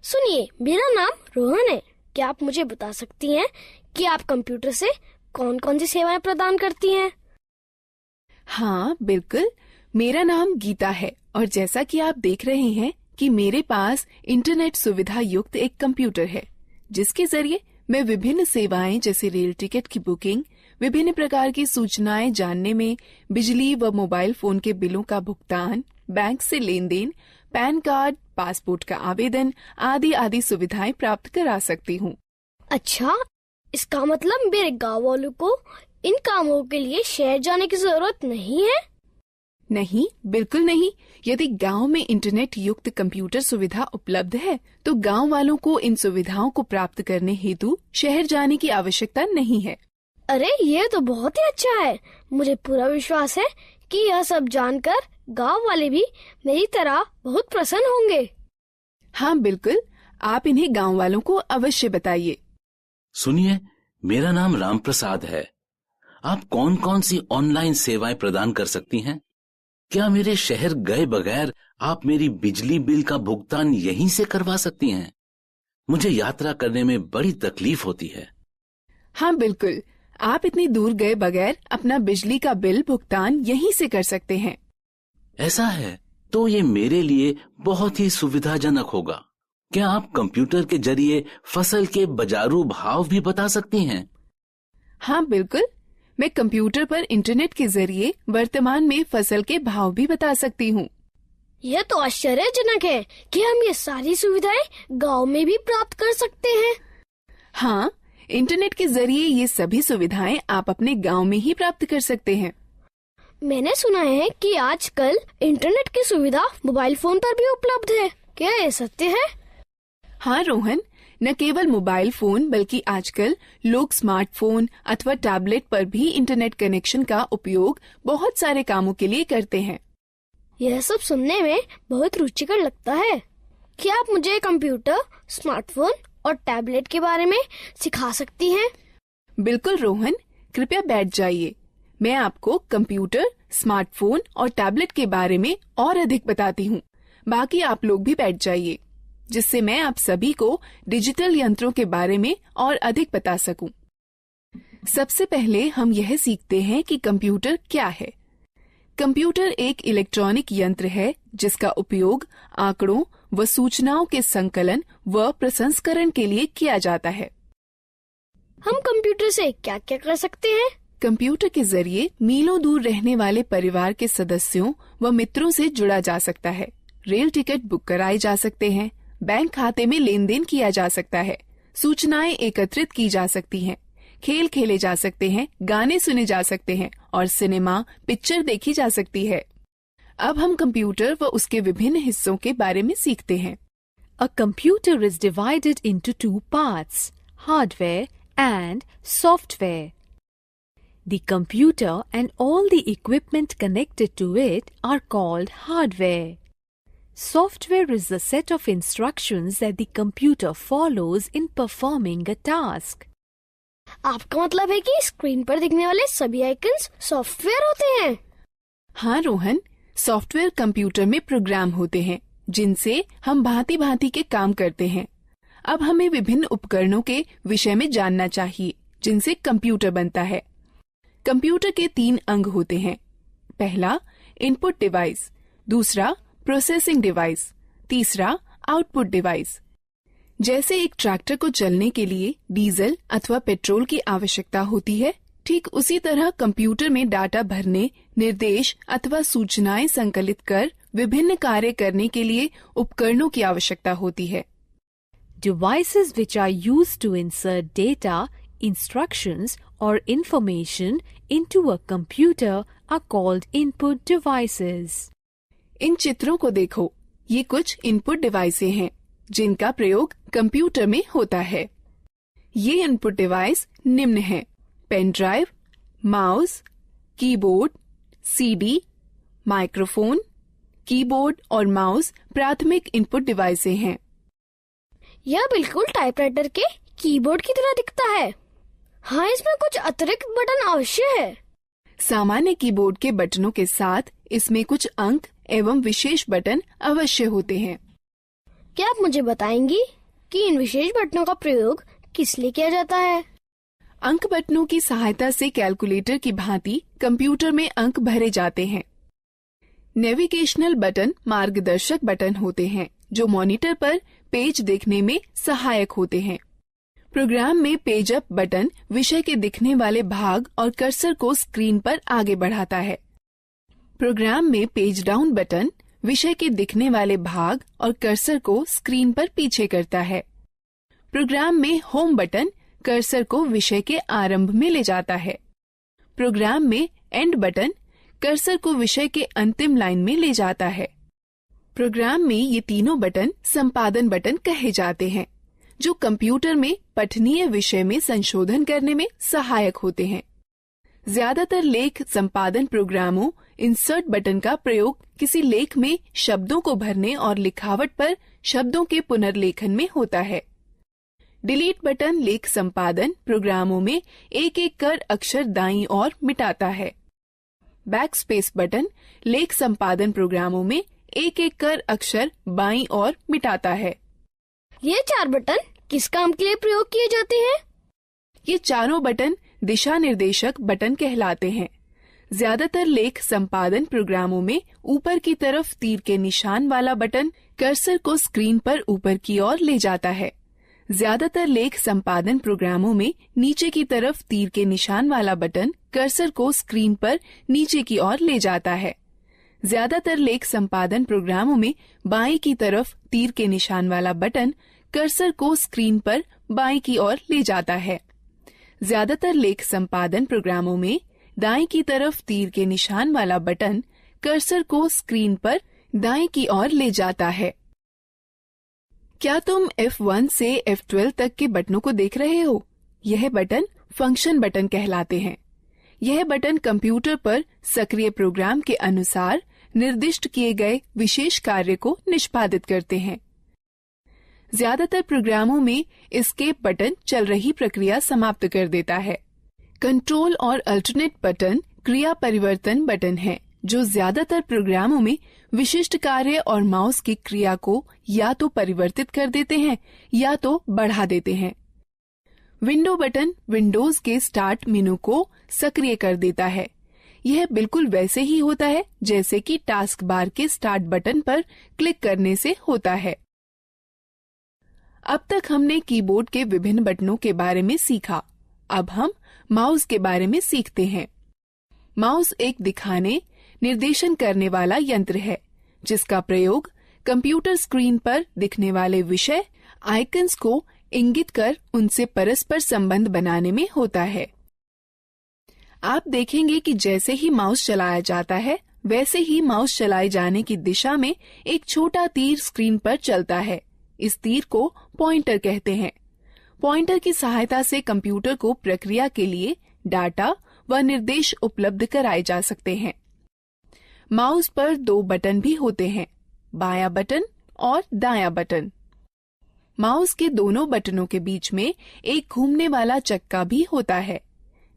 सुनिए, मेरा नाम रोहन है। क्या आप मुझे बता सकती हैं कि आप कंप्यूटर से कौन कौन सी सेवाएं प्रदान करती हैं? हाँ बिल्कुल, मेरा नाम गीता है और जैसा कि आप देख रहे हैं कि मेरे पास इंटरनेट सुविधा युक्त एक कंप्यूटर है, जिसके जरिए मैं विभिन्न सेवाएं जैसे रेल टिकट की बुकिंग, विभिन्न प्रकार की सूचनाएं जानने में, बिजली व मोबाइल फोन के बिलों का भुगतान, बैंक से लेन देन, पैन कार्ड, पासपोर्ट का आवेदन आदि आदि सुविधाएं प्राप्त करा सकती हूँ। अच्छा, इसका मतलब मेरे गाँव वालों को इन कामों के लिए शहर जाने की जरूरत नहीं है? नहीं, बिल्कुल नहीं। यदि गांव में इंटरनेट युक्त कंप्यूटर सुविधा उपलब्ध है, तो गांव वालों को इन सुविधाओं को प्राप्त करने हेतु शहर जाने की आवश्यकता नहीं है। अरे, ये तो बहुत ही अच्छा है। मुझे पूरा विश्वास है कि यह सब जानकर गांव वाले भी मेरी तरह बहुत प्रसन्न होंगे। हाँ बिल्कुल, आप इन्हें गांव वालों को अवश्य बताइए। सुनिए, मेरा नाम राम प्रसाद है। आप कौन कौन सी ऑनलाइन सेवाएं प्रदान कर सकती हैं? क्या मेरे शहर गए बगैर आप मेरी बिजली बिल का भुगतान यहीं से करवा सकती हैं? मुझे यात्रा करने में बड़ी तकलीफ होती है। हाँ बिल्कुल, आप इतनी दूर गए बगैर अपना बिजली का बिल भुगतान यहीं से कर सकते हैं। ऐसा है तो ये मेरे लिए बहुत ही सुविधाजनक होगा। क्या आप कंप्यूटर के जरिए फसल के बाजारू भाव भी बता सकती हैं? हाँ बिल्कुल, मैं कंप्यूटर पर इंटरनेट के जरिए वर्तमान में फसल के भाव भी बता सकती हूँ। यह तो आश्चर्यजनक है कि हम ये सारी सुविधाएं गांव में भी प्राप्त कर सकते हैं। हाँ, इंटरनेट के जरिए ये सभी सुविधाएं आप अपने गांव में ही प्राप्त कर सकते हैं। मैंने सुना है कि आजकल इंटरनेट की सुविधा मोबाइल फोन पर भी उपलब्ध है। क्या ये सत्य है? हाँ रोहन, न केवल मोबाइल फोन बल्कि आजकल लोग स्मार्टफोन अथवा टैबलेट पर भी इंटरनेट कनेक्शन का उपयोग बहुत सारे कामों के लिए करते हैं। यह सब सुनने में बहुत रुचिकर लगता है। क्या आप मुझे कंप्यूटर, स्मार्टफोन और टैबलेट के बारे में सिखा सकती हैं? बिल्कुल रोहन, कृपया बैठ जाइए। मैं आपको कंप्यूटर, स्मार्टफोन और टैबलेट के बारे में और अधिक बताती हूँ। बाकी आप लोग भी बैठ जाइए, जिससे मैं आप सभी को डिजिटल यंत्रों के बारे में और अधिक बता सकूं। सबसे पहले हम यह सीखते हैं कि कंप्यूटर क्या है। कंप्यूटर एक इलेक्ट्रॉनिक यंत्र है जिसका उपयोग आंकड़ों व सूचनाओं के संकलन व प्रसंस्करण के लिए किया जाता है। हम कंप्यूटर से क्या क्या कर सकते हैं? कंप्यूटर के जरिए मीलों दूर रहने वाले परिवार के सदस्यों व मित्रों से जुड़ा जा सकता है। रेल टिकट बुक कराए जा सकते हैं, बैंक खाते में लेन देन किया जा सकता है, सूचनाएं एकत्रित की जा सकती हैं, खेल खेले जा सकते हैं, गाने सुने जा सकते हैं और सिनेमा पिक्चर देखी जा सकती है। अब हम कंप्यूटर व उसके विभिन्न हिस्सों के बारे में सीखते हैं। A computer is divided into two parts, hardware and software. The computer and all the equipment connected to it are called hardware. Software is the set of instructions that the computer follows in performing a task. आपका मतलब है कि screen पर दिखने वाले सभी icons software होते हैं? हाँ रोहन, सॉफ्टवेयर कंप्यूटर में प्रोग्राम होते हैं जिनसे हम भांति भांति के काम करते हैं। अब हमें विभिन्न उपकरणों के विषय में जानना चाहिए जिनसे कंप्यूटर बनता है। कंप्यूटर के 3 अंग होते हैं। पहला इनपुट डिवाइस, दूसरा प्रोसेसिंग डिवाइस, तीसरा आउटपुट डिवाइस। जैसे एक ट्रैक्टर को चलने के लिए डीजल अथवा पेट्रोल की आवश्यकता होती है, ठीक उसी तरह कंप्यूटर में डाटा भरने, निर्देश अथवा सूचनाएं संकलित कर विभिन्न कार्य करने के लिए उपकरणों की आवश्यकता होती है। Devices which are used to insert data, instructions or information into a computer are called input devices. इन चित्रों को देखो, ये कुछ इनपुट डिवाइसें हैं जिनका प्रयोग कंप्यूटर में होता है। ये इनपुट डिवाइस निम्न हैं: pen drive, mouse, keyboard, CD, microphone. Keyboard और माउस प्राथमिक इनपुट डिवाइसें हैं। यह बिल्कुल टाइपराइटर के कीबोर्ड की तरह दिखता है। हाँ, इसमें कुछ अतिरिक्त बटन अवश्य है। सामान्य कीबोर्ड के बटनों के साथ इसमें कुछ अंक एवं विशेष बटन अवश्य होते हैं। क्या आप मुझे बताएंगी कि इन विशेष बटनों का प्रयोग किस लिए किया जाता है? अंक बटनों की सहायता से कैलकुलेटर की भांति कंप्यूटर में अंक भरे जाते हैं। नेविगेशनल बटन मार्गदर्शक बटन होते हैं जो मॉनिटर पर पेज देखने में सहायक होते हैं। प्रोग्राम में पेज अप बटन विषय के दिखने वाले भाग और कर्सर को स्क्रीन पर आगे बढ़ाता है। प्रोग्राम में पेज डाउन बटन विषय के दिखने वाले भाग और कर्सर को स्क्रीन पर पीछे करता है। प्रोग्राम में होम बटन कर्सर को विषय के आरंभ में ले जाता है। प्रोग्राम में एंड बटन कर्सर को विषय के अंतिम लाइन में ले जाता है। प्रोग्राम में ये तीनों बटन संपादन बटन कहे जाते हैं, जो कंप्यूटर में पठनीय विषय में संशोधन करने में सहायक होते हैं। ज्यादातर लेख संपादन प्रोग्रामों इंसर्ट बटन का प्रयोग किसी लेख में शब्दों को भरने और लिखावट पर शब्दों के पुनर्लेखन में होता है। डिलीट बटन लेख संपादन प्रोग्रामों में एक एक कर अक्षर दाईं ओर मिटाता है। बैकस्पेस बटन लेख संपादन प्रोग्रामों में एक एक कर अक्षर बाईं ओर मिटाता है। ये 4 बटन किस काम के लिए प्रयोग किए जाते हैं? ये चारों बटन दिशा निर्देशक बटन कहलाते हैं। ज्यादातर लेख संपादन प्रोग्रामों में ऊपर की तरफ तीर के निशान वाला बटन कर्सर को स्क्रीन पर ऊपर की ओर ले जाता है। ज्यादातर लेख संपादन प्रोग्रामों में नीचे की तरफ तीर के निशान वाला बटन कर्सर को स्क्रीन पर नीचे की ओर ले जाता है। ज्यादातर लेख संपादन प्रोग्रामों में बाईं की तरफ तीर के निशान वाला बटन कर्सर को स्क्रीन पर बाईं की ओर ले जाता है। ज्यादातर लेख संपादन प्रोग्रामों में दाईं की तरफ तीर के निशान वाला बटन कर्सर को स्क्रीन पर दाईं की ओर ले जाता है। क्या तुम F1 से F12 तक के बटनों को देख रहे हो? यह बटन फंक्शन बटन कहलाते हैं। यह बटन कंप्यूटर पर सक्रिय प्रोग्राम के अनुसार निर्दिष्ट किए गए विशेष कार्य को निष्पादित करते हैं। ज्यादातर प्रोग्रामों में एस्केप बटन चल रही प्रक्रिया समाप्त कर देता है। कंट्रोल और अल्टरनेट बटन क्रिया परिवर्तन बटन है, जो ज्यादातर प्रोग्रामों में विशिष्ट कार्य और माउस की क्रिया को या तो परिवर्तित कर देते हैं या तो बढ़ा देते हैं। विंडो बटन विंडोज के स्टार्ट मेनू को सक्रिय कर देता है। यह बिल्कुल वैसे ही होता है जैसे कि टास्क बार के स्टार्ट बटन पर क्लिक करने से होता है। अब तक हमने कीबोर्ड के विभिन्न बटनों के बारे में सीखा। अब हम माउस के बारे में सीखते हैं। माउस एक दिखाने, निर्देशन करने वाला यंत्र है, जिसका प्रयोग कंप्यूटर स्क्रीन पर दिखने वाले विषय आइकन्स को इंगित कर उनसे परस्पर संबंध बनाने में होता है। आप देखेंगे कि जैसे ही माउस चलाया जाता है, वैसे ही माउस चलाए जाने की दिशा में एक छोटा तीर स्क्रीन पर चलता है। इस तीर को पॉइंटर कहते हैं। पॉइंटर की सहायता से कंप्यूटर को प्रक्रिया के लिए डाटा व निर्देश उपलब्ध कराए जा सकते हैं। माउस पर 2 बटन भी होते हैं, बायां बटन और दायां बटन। माउस के दोनों बटनों के बीच में एक घूमने वाला चक्का भी होता है,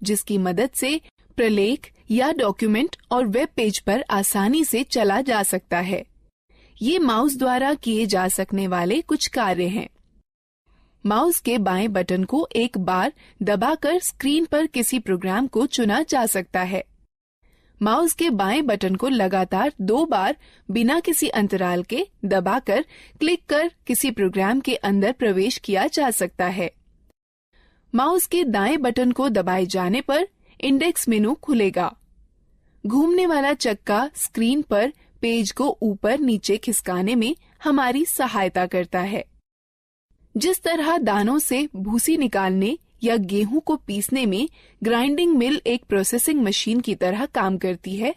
जिसकी मदद से प्रलेख या डॉक्यूमेंट और वेब पेज पर आसानी से चला जा सकता है। ये माउस द्वारा किए जा सकने वाले कुछ कार्य हैं। माउस के बाएं बटन को एक बार दबाकर स्क्रीन पर किसी प्रोग्राम को चुना जा सकता है। माउस के बाएं बटन को लगातार 2 बार बिना किसी अंतराल के दबाकर क्लिक कर किसी प्रोग्राम के अंदर प्रवेश किया जा सकता है। माउस के दाएं बटन को दबाए जाने पर इंडेक्स मेनू खुलेगा। घूमने वाला चक्का स्क्रीन पर पेज को ऊपर नीचे खिसकाने में हमारी सहायता करता है। जिस तरह दानों से भूसी निकालने या गेहूं को पीसने में ग्राइंडिंग मिल एक प्रोसेसिंग मशीन की तरह काम करती है,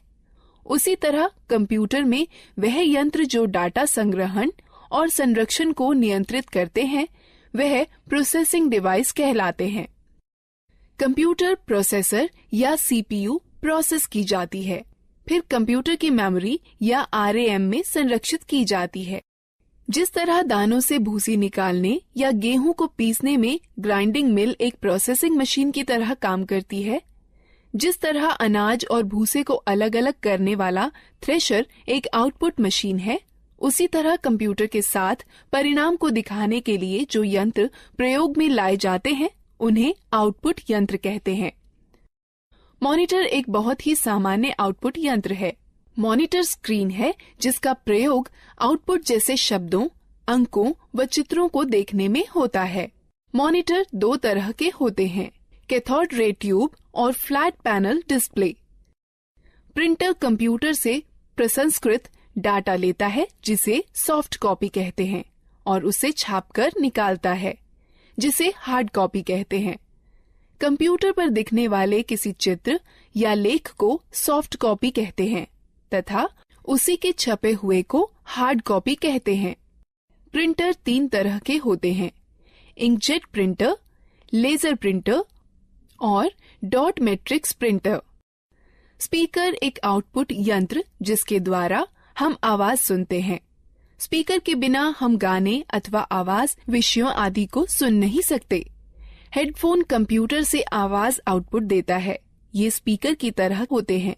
उसी तरह कंप्यूटर में वह यंत्र जो डाटा संग्रहण और संरक्षण को नियंत्रित करते हैं, वह प्रोसेसिंग डिवाइस कहलाते हैं। कंप्यूटर प्रोसेसर या सीपीयू प्रोसेस की जाती है, फिर कंप्यूटर की मेमोरी या आरएएम में संरक्षित की जाती है। जिस तरह दानों से भूसी निकालने या गेहूं को पीसने में ग्राइंडिंग मिल एक प्रोसेसिंग मशीन की तरह काम करती है, जिस तरह अनाज और भूसे को अलग अलग करने वाला थ्रेशर एक आउटपुट मशीन है, उसी तरह कंप्यूटर के साथ परिणाम को दिखाने के लिए जो यंत्र प्रयोग में लाए जाते हैं उन्हें आउटपुट यंत्र कहते हैं। मॉनिटर एक बहुत ही सामान्य आउटपुट यंत्र है। मॉनिटर स्क्रीन है जिसका प्रयोग आउटपुट जैसे शब्दों, अंकों व चित्रों को देखने में होता है। मॉनिटर दो तरह के होते हैं, कैथोड रे ट्यूब और flat panel display. Printer computer से प्रसंस्कृत डाटा लेता है जिसे सॉफ्ट कॉपी कहते हैं और उसे छापकर निकालता है जिसे हार्ड कॉपी कहते हैं। कंप्यूटर पर दिखने वाले किसी चित्र या लेख को सॉफ्ट कॉपी कहते हैं तथा उसी के छपे हुए को हार्ड कॉपी कहते हैं। प्रिंटर तीन तरह के होते हैं, इंकजेट प्रिंटर, लेजर प्रिंटर और डॉट मैट्रिक्स प्रिंटर। स्पीकर एक आउटपुट यंत्र जिसके द्वारा हम आवाज सुनते हैं। स्पीकर के बिना हम गाने अथवा आवाज विषयों आदि को सुन नहीं सकते। हेडफोन कंप्यूटर से आवाज आउटपुट देता है। ये स्पीकर की तरह होते हैं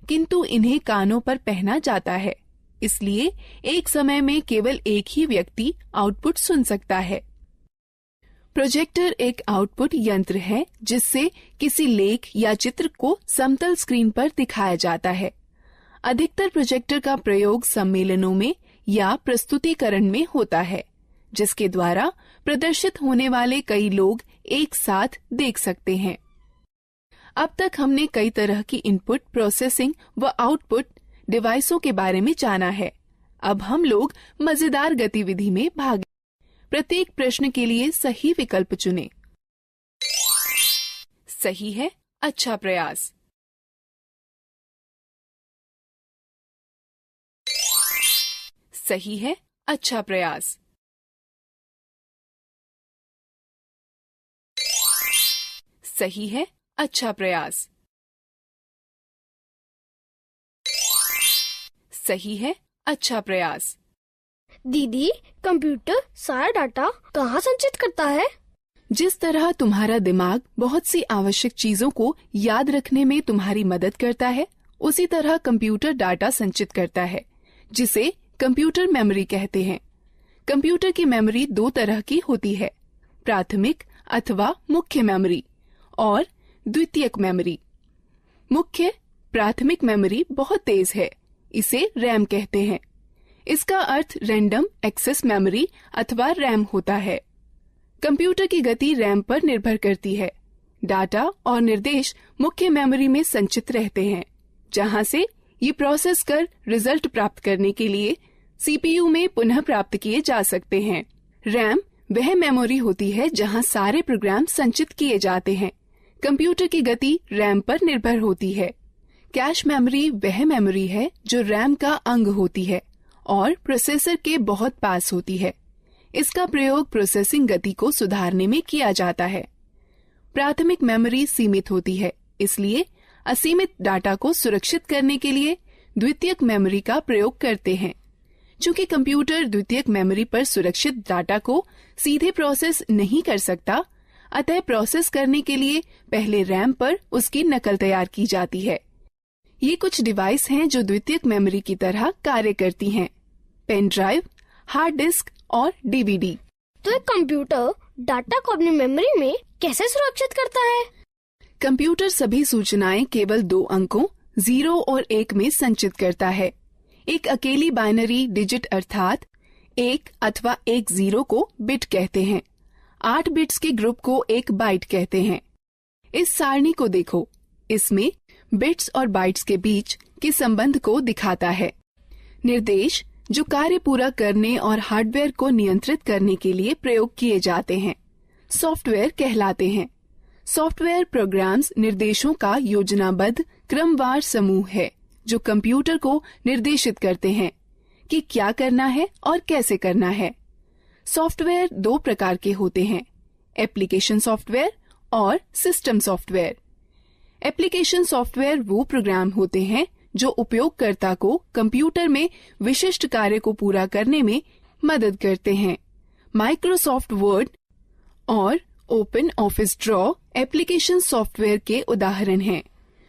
किंतु इन्हें कानों पर पहना जाता है, इसलिए एक समय में केवल एक ही व्यक्ति आउटपुट सुन सकता है। प्रोजेक्टर एक आउटपुट यंत्र है जिससे किसी लेख या चित्र को समतल स्क्रीन पर दिखाया जाता है। अधिकतर प्रोजेक्टर का प्रयोग सम्मेलनों में या प्रस्तुतिकरण में होता है जिसके द्वारा प्रदर्शित होने वाले कई लोग एक साथ देख सकते हैं। अब तक हमने कई तरह की इनपुट प्रोसेसिंग व आउटपुट डिवाइसों के बारे में जाना है। अब हम लोग मजेदार गतिविधि में भाग। प्रत्येक प्रश्न के लिए सही विकल्प चुनें। सही है, अच्छा प्रयास। सही है, अच्छा प्रयास। सही है, अच्छा प्रयास। सही है, अच्छा प्रयास। दीदी, कंप्यूटर सारा डाटा कहाँ संचित करता है? जिस तरह तुम्हारा दिमाग बहुत सी आवश्यक चीजों को याद रखने में तुम्हारी मदद करता है, उसी तरह कंप्यूटर डाटा संचित करता है जिसे कंप्यूटर मेमोरी कहते हैं। कंप्यूटर की मेमोरी दो तरह की होती है, प्राथमिक अथवा मुख्य मेमोरी और द्वितीयक मेमोरी। मुख्य प्राथमिक मेमोरी बहुत तेज है, इसे रैम कहते हैं। इसका अर्थ रैंडम एक्सेस मेमोरी अथवा रैम होता है। कंप्यूटर की गति रैम पर निर्भर करती है। डाटा और निर्देश मुख्य मेमोरी में संचित रहते हैं, जहां से ये प्रोसेस कर रिजल्ट प्राप्त करने के लिए सीपीयू में पुनः प्राप्त किए जा सकते हैं। रैम वह मेमोरी होती है जहां सारे प्रोग्राम संचित किए जाते हैं। कंप्यूटर की गति रैम पर निर्भर होती है। कैश मेमोरी वह मेमोरी है जो रैम का अंग होती है और प्रोसेसर के बहुत पास होती है। इसका प्रयोग प्रोसेसिंग गति को सुधारने में किया जाता है। प्राथमिक मेमोरी सीमित होती है, इसलिए असीमित डाटा को सुरक्षित करने के लिए द्वितीयक मेमोरी का प्रयोग करते हैं। चूंकि कंप्यूटर द्वितीयक मेमोरी पर सुरक्षित डाटा को सीधे प्रोसेस नहीं कर सकता, अतः प्रोसेस करने के लिए पहले रैम पर उसकी नकल तैयार की जाती है। ये कुछ डिवाइस हैं जो द्वितीयक मेमोरी की तरह कार्य करती हैं: पेन ड्राइव, हार्ड डिस्क और डीवीडी। तो एक कंप्यूटर डाटा को अपनी मेमोरी में कैसे सुरक्षित करता है? कंप्यूटर सभी सूचनाएं केवल दो अंकों 0 और 1 में संचित करता है। एक अकेली बाइनरी डिजिट अर्थात 1 अथवा 10 को बिट कहते हैं। 8 बिट्स के ग्रुप को एक बाइट कहते हैं। इस सारणी को देखो, इसमें बिट्स और बाइट्स के बीच के संबंध को दिखाता है। निर्देश जो कार्य पूरा करने और हार्डवेयर को नियंत्रित करने के लिए प्रयोग किए जाते हैं, सॉफ्टवेयर कहलाते हैं। सॉफ्टवेयर प्रोग्राम्स निर्देशों का योजनाबद्ध क्रमवार समूह है जो कंप्यूटर को निर्देशित करते हैं कि क्या करना है और कैसे करना है। सॉफ्टवेयर दो प्रकार के होते हैं, एप्लीकेशन सॉफ्टवेयर और सिस्टम सॉफ्टवेयर। एप्लीकेशन सॉफ्टवेयर वो प्रोग्राम होते हैं जो उपयोगकर्ता को कंप्यूटर में विशिष्ट कार्य को पूरा करने में मदद करते हैं। माइक्रोसॉफ्ट वर्ड और open office draw application software के उदाहरण हैं,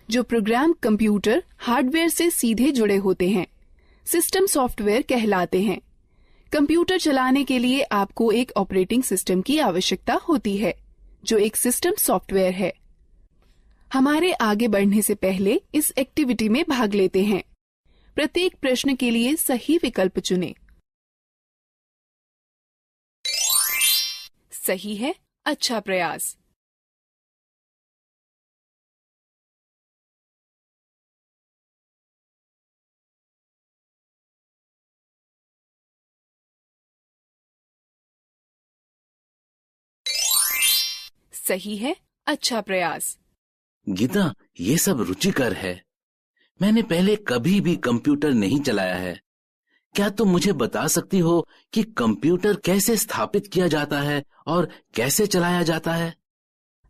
जो प्रोग्राम कंप्यूटर हार्डवेयर से सीधे जुड़े होते हैं। सिस्टम सॉफ्टवेयर कहलाते हैं। कंप्यूटर चलाने के लिए आपको एक ऑपरेटिंग सिस्टम की आवश्यकता होती है, जो एक सिस्टम सॉफ्टवेयर है। हमारे आगे बढ़ने से पहले इस एक्टिविटी में भाग लेते हैं। प्रत्येक प्रश्न के लिए सही विकल्प चुनें। सही है, अच्छा प्रयास। सही है, अच्छा प्रयास। गीता, ये सब रुचिकर है। मैंने पहले कभी भी कंप्यूटर नहीं चलाया है। क्या तुम मुझे बता सकती हो कि कंप्यूटर कैसे स्थापित किया जाता है और कैसे चलाया जाता है?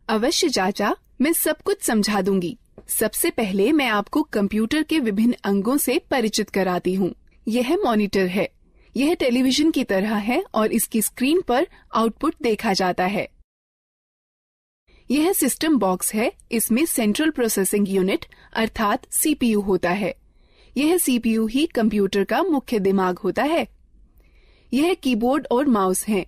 अवश्य चाचा, मैं सब कुछ समझा दूंगी। सबसे पहले मैं आपको कंप्यूटर के विभिन्न अंगों से परिचित कराती हूँ। यह मॉनिटर है। यह टेलीविजन की तरह है और इसकी स्क्रीन पर आउटपुट देखा जाता है। यह सिस्टम बॉक्स है। इसमें सेंट्रल प्रोसेसिंग यूनिट अर्थात सीपीयू होता है। यह सीपीयू ही कंप्यूटर का मुख्य दिमाग होता है। यह कीबोर्ड और माउस हैं।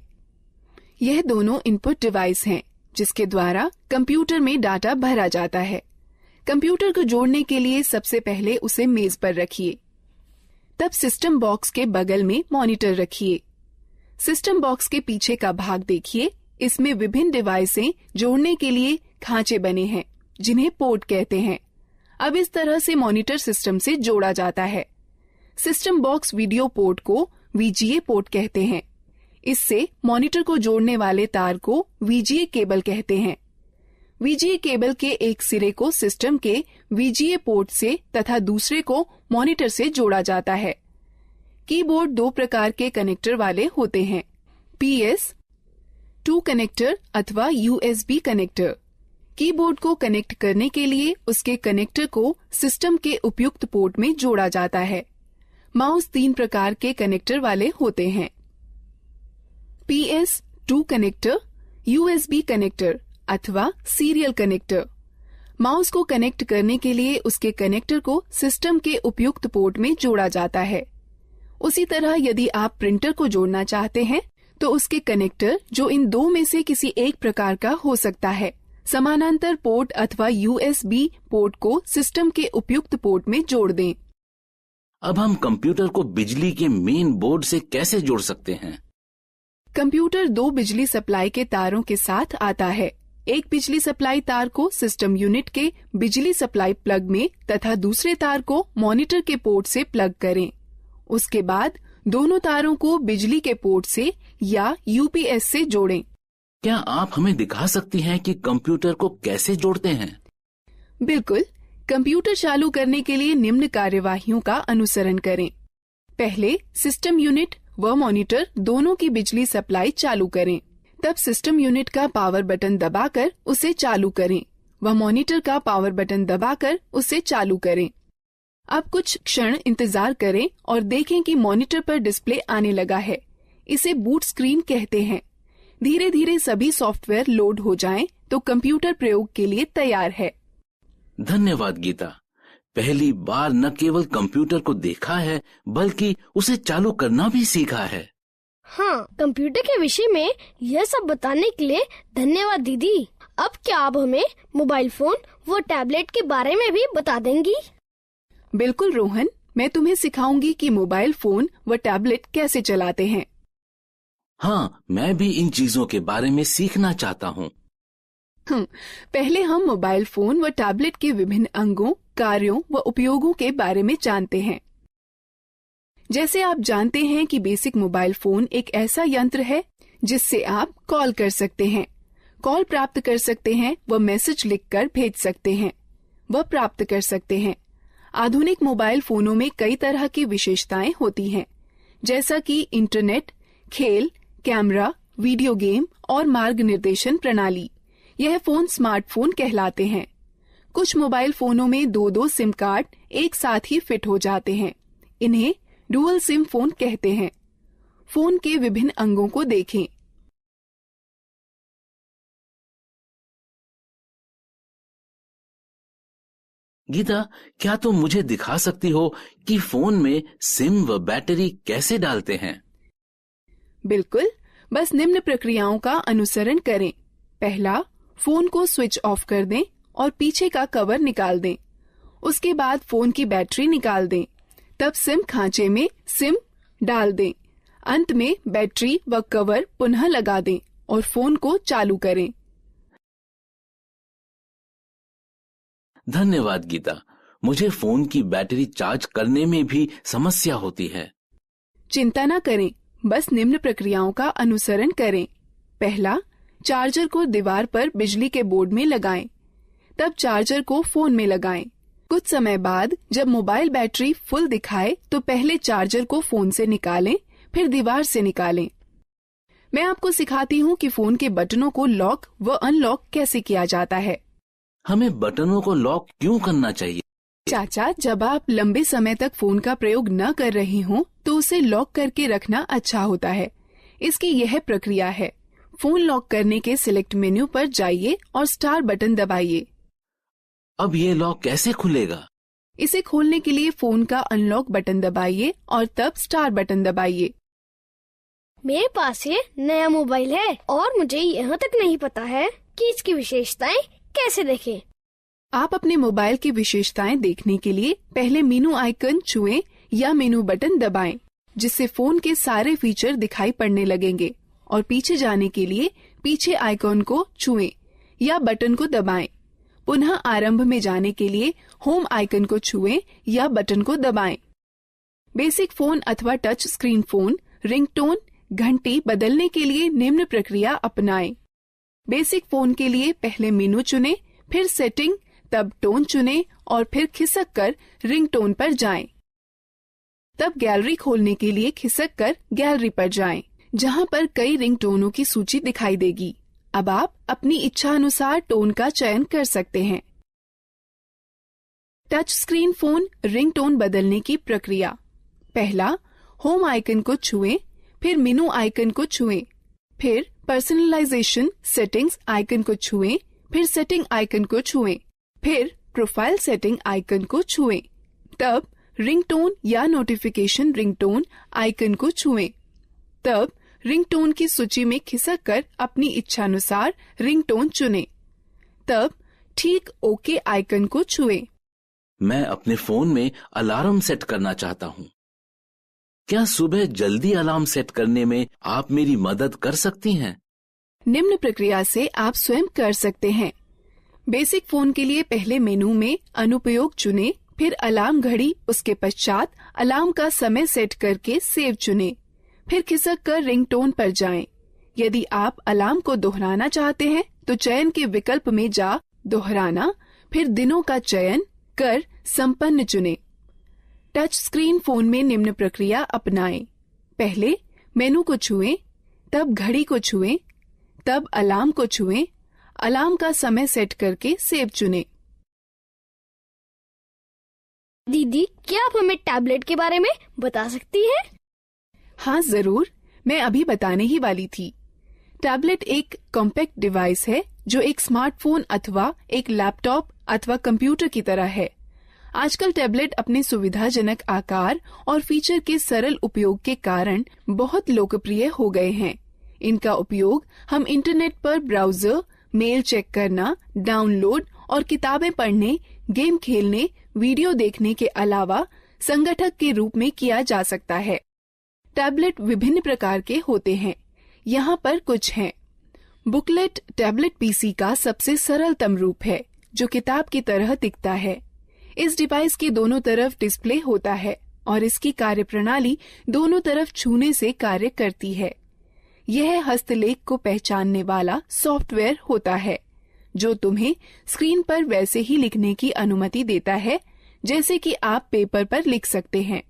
यह दोनों इनपुट डिवाइस हैं, जिसके द्वारा कंप्यूटर में डाटा भरा जाता है। कंप्यूटर को जोड़ने के लिए सबसे पहले उसे मेज पर रखिए। तब सिस्टम बॉक्स के बगल में मॉनिटर रखिए। सिस्टम बॉक्स के पीछे का भाग देखिए। इसमें विभिन्न डिवाइसें जोड़ने के लिए खांचे बने हैं, जिन्हें पोर्ट कहते हैं। अब इस तरह से मॉनिटर सिस्टम से जोड़ा जाता है। सिस्टम बॉक्स वीडियो पोर्ट को वीजीए पोर्ट कहते हैं। इससे मॉनिटर को जोड़ने वाले तार को वीजीए केबल कहते हैं। वीजीए केबल के एक सिरे को सिस्टम के वीजीए पोर्ट से तथा दूसरे को मॉनिटर से जोड़ा जाता है। कीबोर्ड दो प्रकार के कनेक्टर वाले होते हैं, PS2 कनेक्टर अथवा USB कनेक्टर। कीबोर्ड को कनेक्ट करने के लिए उसके कनेक्टर को सिस्टम के उपयुक्त पोर्ट में जोड़ा जाता है। माउस 3 प्रकार के कनेक्टर वाले होते हैं, PS2 कनेक्टर, USB कनेक्टर अथवा सीरियल कनेक्टर। माउस को कनेक्ट करने के लिए उसके कनेक्टर को सिस्टम के उपयुक्त पोर्ट में जोड़ा जाता है। उसी तरह यदि आप प्रिंटर को जोड़ना चाहते हैं तो उसके कनेक्टर, जो इन दो में से किसी एक प्रकार का हो सकता है, समानांतर पोर्ट अथवा USB पोर्ट को सिस्टम के उपयुक्त पोर्ट में जोड़ दें। अब हम कंप्यूटर को बिजली के मेन बोर्ड से कैसे जोड़ सकते हैं? कंप्यूटर 2 बिजली सप्लाई के तारों के साथ आता है। एक बिजली सप्लाई तार को सिस्टम यूनिट के बिजली सप्लाई प्लग में तथा दूसरे तार को मॉनिटर के पोर्ट से प्लग करें। उसके बाद दोनों तारों को बिजली के पोर्ट से या UPS से जोड़ें। क्या आप हमें दिखा सकती हैं कि कंप्यूटर को कैसे जोड़ते हैं? बिल्कुल। कंप्यूटर चालू करने के लिए निम्न कार्यवाहियों का अनुसरण करें। पहले सिस्टम यूनिट व मॉनिटर दोनों की बिजली सप्लाई चालू करें। तब सिस्टम यूनिट का पावर बटन दबाकर उसे चालू करें व मॉनिटर का पावर बटन दबाकर उसे चालू करें। अब कुछ क्षण इंतजार करें और देखें कि मॉनिटर पर डिस्प्ले आने लगा है। इसे बूट स्क्रीन कहते हैं। धीरे धीरे सभी सॉफ्टवेयर लोड हो जाएं तो कंप्यूटर प्रयोग के लिए तैयार है। धन्यवाद गीता। पहली बार न केवल कंप्यूटर को देखा है बल्कि उसे चालू करना भी सीखा है। हाँ, कंप्यूटर के विषय में यह सब बताने के लिए धन्यवाद दीदी। अब क्या आप हमें मोबाइल फोन व टैबलेट के बारे में भी बता देंगी? बिल्कुल रोहन, मैं तुम्हें सिखाऊंगी कि मोबाइल फोन व टैबलेट कैसे चलाते हैं। हाँ, मैं भी इन चीजों के बारे में सीखना चाहता हूँ। पहले हम मोबाइल फोन व टैबलेट के विभिन्न अंगों, कार्यों व उपयोगों के बारे में जानते हैं। जैसे आप जानते हैं कि बेसिक मोबाइल फोन एक ऐसा यंत्र है जिससे आप कॉल कर सकते हैं, कॉल प्राप्त कर सकते हैं व मैसेज लिखकर भेज सकते हैं व प्राप्त कर सकते हैं। आधुनिक मोबाइल फोनों में कई तरह की विशेषताएं होती हैं, जैसा कि इंटरनेट, खेल, कैमरा, वीडियो गेम और मार्ग निर्देशन प्रणाली। यह फोन स्मार्टफोन कहलाते हैं। कुछ मोबाइल फोनों में 2-2 सिम कार्ड एक साथ ही फिट हो जाते हैं। इन्हें डुअल सिम फोन कहते हैं। फोन के विभिन्न अंगों को देखें। गीता, क्या तुम मुझे दिखा सकती हो कि फोन में सिम व बैटरी कैसे डालते हैं? बिल्कुल, बस निम्न प्रक्रियाओं का अनुसरण करें। पहला, फोन को स्विच ऑफ कर दें और पीछे का कवर निकाल दें। उसके बाद फोन की बैटरी निकाल दें। तब सिम खांचे में सिम डाल दें। अंत में बैटरी व कवर पुनः लगा दें और फोन को चालू करें। धन्यवाद गीता, मुझे फोन की बैटरी चार्ज करने में भी समस्या होती है। चिंता न करें, बस निम्न प्रक्रियाओं का अनुसरण करें। पहला, चार्जर को दीवार पर बिजली के बोर्ड में लगाएं। तब चार्जर को फोन में लगाएं। कुछ समय बाद जब मोबाइल बैटरी फुल दिखाए तो पहले चार्जर को फोन से निकालें, फिर दीवार से निकालें। मैं आपको सिखाती हूँ कि फोन के बटनों को लॉक व अनलॉक कैसे किया जाता है। हमें बटनों को लॉक क्यों करना चाहिए? चाचा, जब आप लंबे समय तक फोन का प्रयोग न कर रही हों तो उसे लॉक करके रखना अच्छा होता है। इसकी यह प्रक्रिया है। फोन लॉक करने के सिलेक्ट मेन्यू पर जाइए और स्टार बटन दबाइए। अब ये लॉक कैसे खुलेगा? इसे खोलने के लिए फोन का अनलॉक बटन दबाइए और तब स्टार बटन दबाइए। मेरे पास ये नया मोबाइल है और मुझे यहाँ तक नहीं पता है कि इसकी विशेषताएं कैसे देखें। आप अपने मोबाइल की विशेषताएं देखने के लिए पहले मेनू आइकन छुएं या मेनू बटन दबाएं, जिससे फोन के सारे फीचर दिखाई पड़ने लगेंगे। और पीछे जाने के लिए पीछे आइकन को छुएं या बटन को दबाएं। पुनः आरंभ में जाने के लिए होम आइकन को छुएं या बटन को दबाएं। बेसिक फोन अथवा टच स्क्रीन फोन रिंगटोन घंटी बदलने के लिए निम्न प्रक्रिया अपनाएं। बेसिक फोन के लिए पहले मेनू चुनें, फिर सेटिंग, तब टोन चुनें और फिर खिसक कर रिंगटोन पर जाएं। तब गैलरी खोलने के लिए खिसक कर गैलरी पर जाएं, जहां पर कई रिंगटोनों की सूची दिखाई देगी। अब आप अपनी इच्छा अनुसार टोन का चयन कर सकते हैं। टच स्क्रीन फोन रिंगटोन बदलने की प्रक्रिया। पहला, होम आइकन को छुएं, फिर मेनू आइकन को छुएं, फिर पर्सनलाइजेशन सेटिंग्स आइकन को छुएं, फिर सेटिंग आइकन को छुएं, फिर प्रोफाइल सेटिंग आइकन को छुएं। तब रिंगटोन या नोटिफिकेशन रिंगटोन आइकन को छुएं। तब रिंगटोन की सूची में खिसक कर अपनी इच्छानुसार रिंगटोन चुनें। तब ठीक ओके आइकन को छुएं। मैं अपने फोन में अलार्म सेट करना चाहता हूँ। क्या सुबह जल्दी अलार्म सेट करने में आप मेरी मदद कर सकती हैं? निम्न प्रक्रिया से आप स्वयं कर सकते हैं। बेसिक फोन के लिए पहले मेनू में अनुपयोग चुनें, फिर अलार्म घड़ी, उसके पश्चात अलार्म का समय सेट करके सेव चुनें, फिर खिसक कर रिंगटोन पर जाएं। यदि आप अलार्म को दोहराना चाहते हैं तो चयन के विकल्प में जा दोहराना, फिर दिनों का चयन कर संपन्न चुनें। टच स्क्रीन फोन में निम्न प्रक्रिया अपनाएं। पहले मेनू को छुएं, तब घड़ी को छुएं, तब अलार्म को छुएं, अलार्म का समय सेट करके सेव चुनें। दीदी, क्या आप हमें टैबलेट के बारे में बता सकती हैं? हाँ जरूर, मैं अभी बताने ही वाली थी। टैबलेट एक कॉम्पैक्ट डिवाइस है जो एक स्मार्टफोन अथवा एक लैपटॉप अथवा कंप्यूटर की तरह है। आजकल टैबलेट अपने सुविधाजनक आकार और फीचर के सरल उपयोग के कारण बहुत लोकप्रिय हो गए हैं। इनका उपयोग हम इंटरनेट पर ब्राउजर, मेल चेक करना, डाउनलोड और किताबें पढ़ने, गेम खेलने, वीडियो देखने के अलावा संगठक के रूप में किया जा सकता है। टैबलेट विभिन्न प्रकार के होते हैं। यहाँ पर कुछ हैं। बुकलेट टैबलेट पीसी का सबसे सरलतम रूप है, जो किताब की तरह दिखता है। इस डिवाइस के दोनों तरफ डिस्प्ले होता है और इसकी कार्यप्रणाली दोनों तरफ छूने से कार्य करती है। यह हस्तलेख को पहचानने वाला सॉफ्टवेयर होता है, जो तुम्हें स्क्रीन पर वैसे ही लिखने की अनुमति देता है जैसे कि आप पेपर पर लिख सकते हैं।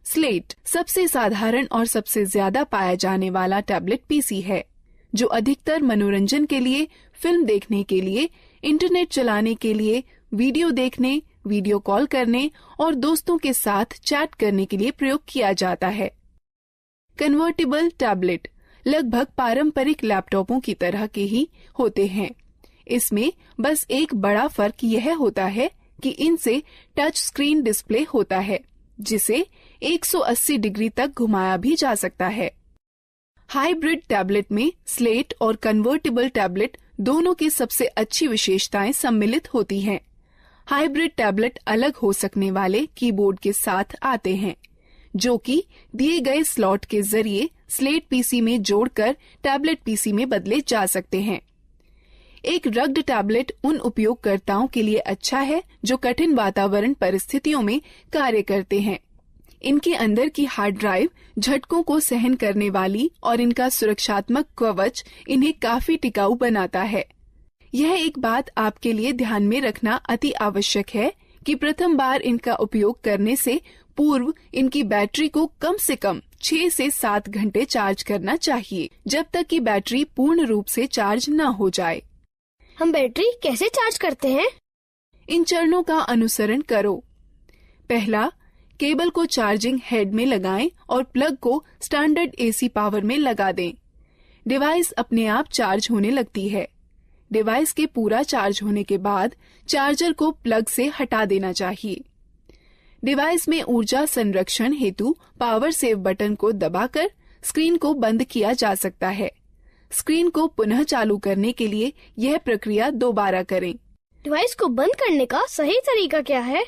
स्लेट सबसे साधारण और सबसे ज्यादा पाया जाने वाला टैबलेट पीसी है, जो अधिकतर मनोरंजन के लिए, फिल्म देखने के लिए, इंटरनेट चलाने के लिए, वीडियो देखने, वीडियो कॉल करने और दोस्तों के साथ चैट करने के लिए प्रयोग किया जाता है। कन्वर्टेबल टैबलेट लगभग पारंपरिक लैपटॉपों की तरह के ही होते हैं। इसमें बस एक बड़ा फर्क यह होता है कि इनसे टच स्क्रीन डिस्प्ले होता है, जिसे 180 डिग्री तक घुमाया भी जा सकता है। हाइब्रिड टैबलेट में स्लेट और कन्वर्टेबल टैबलेट दोनों की सबसे अच्छी विशेषताएं सम्मिलित होती हैं। हाइब्रिड टैबलेट अलग हो सकने वाले कीबोर्ड के साथ आते हैं, जो कि दिए गए स्लॉट के जरिए स्लेट पीसी में जोड़कर टैबलेट पीसी में बदले जा सकते हैं। एक रग्ड टैबलेट उन उपयोगकर्ताओं के लिए अच्छा है जो कठिन वातावरण परिस्थितियों में कार्य करते हैं। इनके अंदर की हार्ड ड्राइव झटकों को सहन करने वाली और इनका सुरक्षात्मक कवच इन्हें काफी टिकाऊ बनाता है। यह एक बात आपके लिए ध्यान में रखना अति आवश्यक है कि प्रथम बार इनका उपयोग करने से पूर्व इनकी बैटरी को कम से कम 6 से 7 घंटे चार्ज करना चाहिए, जब तक कि बैटरी पूर्ण रूप से चार्ज न हो जाए। हम बैटरी कैसे चार्ज करते हैं? इन चरणों का अनुसरण करो। पहला, केबल को चार्जिंग हेड में लगाएं और प्लग को स्टैंडर्ड एसी पावर में लगा दें। डिवाइस अपने आप चार्ज होने लगती है। डिवाइस के पूरा चार्ज होने के बाद चार्जर को प्लग से हटा देना चाहिए। डिवाइस में ऊर्जा संरक्षण हेतु पावर सेव बटन को दबाकर स्क्रीन को बंद किया जा सकता है। स्क्रीन को पुनः चालू करने के लिए यह प्रक्रिया दोबारा करें। डिवाइस को बंद करने का सही तरीका क्या है?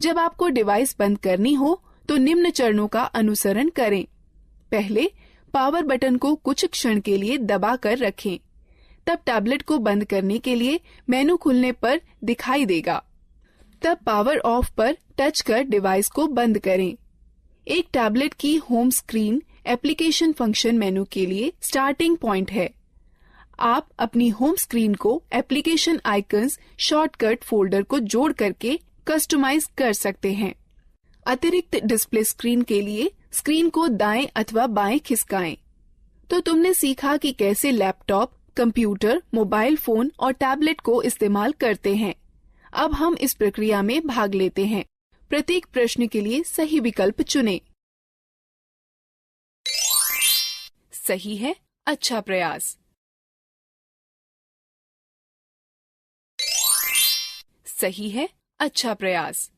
जब आपको डिवाइस बंद करनी हो तो निम्न चरणों का अनुसरण करें। पहले, पावर बटन को कुछ क्षण के लिए दबाकर रखें। तब टैबलेट को बंद करने के लिए मेनू खुलने पर दिखाई देगा। तब पावर ऑफ पर टच कर डिवाइस को बंद करें। एक टैबलेट की होम स्क्रीन एप्लीकेशन फंक्शन मेनू के लिए स्टार्टिंग पॉइंट है। आप अपनी होम स्क्रीन को एप्लीकेशन आइकन्स शॉर्टकट फोल्डर को जोड़ करके कस्टमाइज कर सकते हैं। अतिरिक्त डिस्प्ले स्क्रीन के लिए स्क्रीन को दाएं अथवा बाएं खिसकाएं। तो तुमने सीखा कि कैसे लैपटॉप, कंप्यूटर, मोबाइल फोन और टैबलेट को इस्तेमाल करते हैं। अब हम इस प्रक्रिया में भाग लेते हैं। प्रत्येक प्रश्न के लिए सही विकल्प चुनें। सही है, अच्छा प्रयास। सही है, अच्छा प्रयास।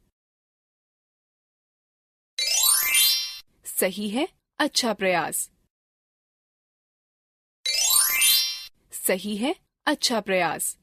सही है, अच्छा प्रयास। सही है, अच्छा प्रयास।